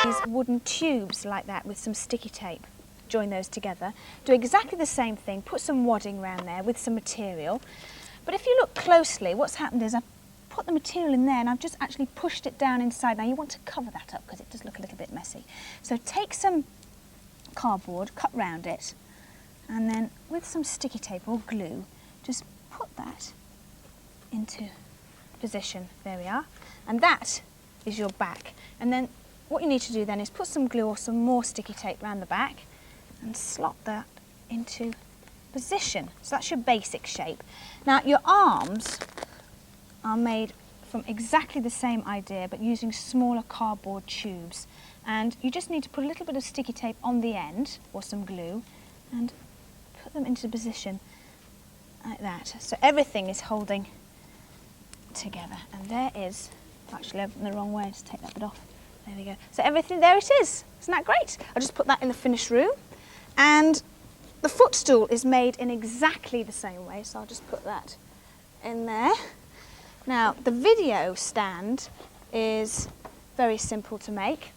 these wooden tubes like that with some sticky tape. Join those together. Do exactly the same thing, put some wadding around there with some material. But if you look closely, what's happened is I've put the material in there and I've just actually pushed it down inside. Now you want to cover that up because it does look a little bit messy. So take some cardboard, cut round it, and then with some sticky tape or glue, just put that into position. There we are. And that is your back. And then what you need to do then is put some glue or some more sticky tape around the back and slot that into position. So that's your basic shape. Now your arms are made from exactly the same idea but using smaller cardboard tubes, and you just need to put a little bit of sticky tape on the end or some glue and put them into position like that. So everything is holding together, and there is, actually I've done the wrong way, just take that bit off. There we go. So everything, there it is. Isn't that great? I'll just put that in the finished room. And the footstool is made in exactly the same way, so I'll just put that in there. Now, the video stand is very simple to make.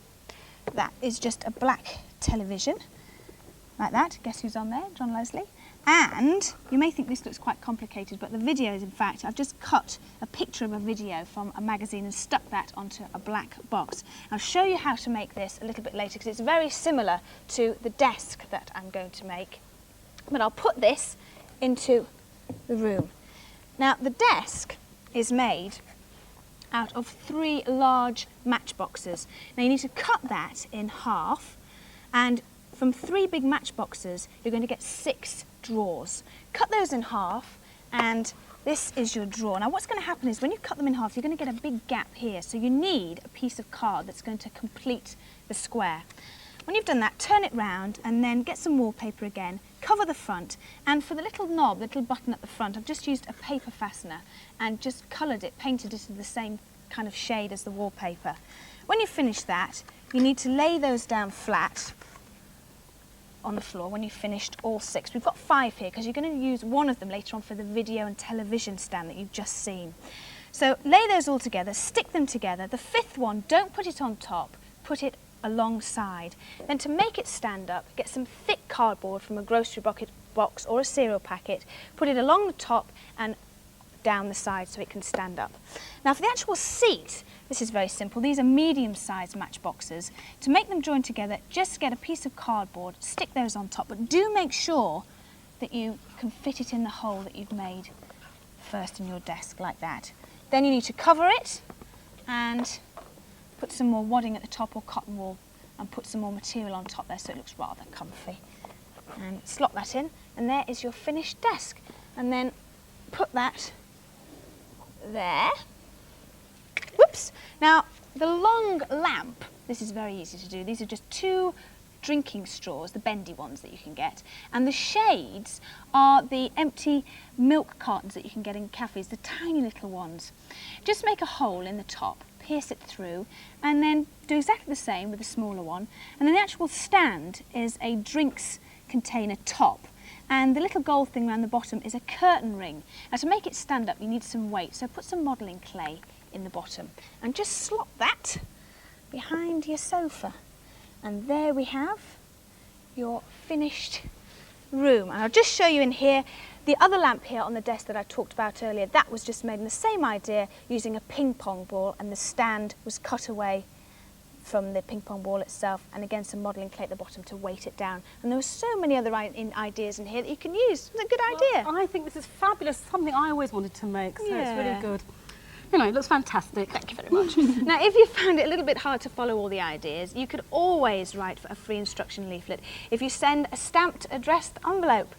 That is just a black television, like that. Guess who's on there? John Leslie. And you may think this looks quite complicated, but the video is, in fact, I've just cut a picture of a video from a magazine and stuck that onto a black box. I'll show you how to make this a little bit later because it's very similar to the desk that I'm going to make. But I'll put this into the room. Now, the desk is made out of 3 large matchboxes. Now, you need to cut that in half, and from 3 big matchboxes, you're going to get 6 drawers. Cut those in half, and this is your drawer. Now what's going to happen is when you cut them in half, you're going to get a big gap here, so you need a piece of card that's going to complete the square. When you've done that, turn it round and then get some wallpaper again, cover the front, and for the little knob, the little button at the front, I've just used a paper fastener and just coloured it, painted it in the same kind of shade as the wallpaper. When you finish that, you need to lay those down flat on the floor when you've finished all 6. We've got 5 here because you're going to use one of them later on for the video and television stand that you've just seen. So lay those all together, stick them together. The 5th one, don't put it on top, put it alongside. Then to make it stand up, get some thick cardboard from a grocery box or a cereal packet, put it along the top and down the side so it can stand up. Now for the actual seat, this is very simple. These are medium-sized matchboxes. To make them join together, just get a piece of cardboard, stick those on top, but do make sure that you can fit it in the hole that you've made first in your desk, like that. Then you need to cover it and put some more wadding at the top or cotton wool and put some more material on top there so it looks rather comfy. And slot that in, and there is your finished desk. And then put that there. Whoops. Now, the long lamp, this is very easy to do. These are just 2 drinking straws, the bendy ones that you can get. And the shades are the empty milk cartons that you can get in cafes, the tiny little ones. Just make a hole in the top, pierce it through, and then do exactly the same with the smaller one. And then the actual stand is a drinks container top. And the little gold thing around the bottom is a curtain ring. Now to make it stand up, you need some weight, so put some modelling clay in the bottom and just slot that behind your sofa. And there we have your finished room. And I'll just show you in here, the other lamp here on the desk that I talked about earlier, that was just made in the same idea using a ping pong ball, and the stand was cut away from the ping pong ball itself, and again some modelling clay at the bottom to weight it down. And there were so many other ideas in here that you can use. It's a good idea. I think this is fabulous, something I always wanted to make, so it's really good. You know, it looks fantastic. Thank you very much. Now, if you found it a little bit hard to follow all the ideas, you could always write for a free instruction leaflet if you send a stamped addressed envelope.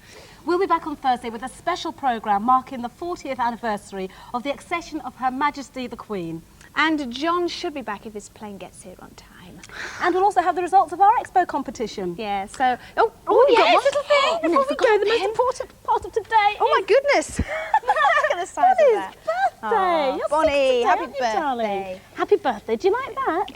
We'll be back on Thursday with a special programme marking the 40th anniversary of the accession of Her Majesty the Queen. And John should be back if his plane gets here on time. And we'll also have the results of our expo competition. Yeah, so... Oh, yes. Got one little thing before we go, the most important part of today. Oh, my goodness. Look at the size of that. Bonnie's birthday. Oh, You're Bonnie, 6 today, happy aren't you, birthday. darling? Happy birthday. Do you like that?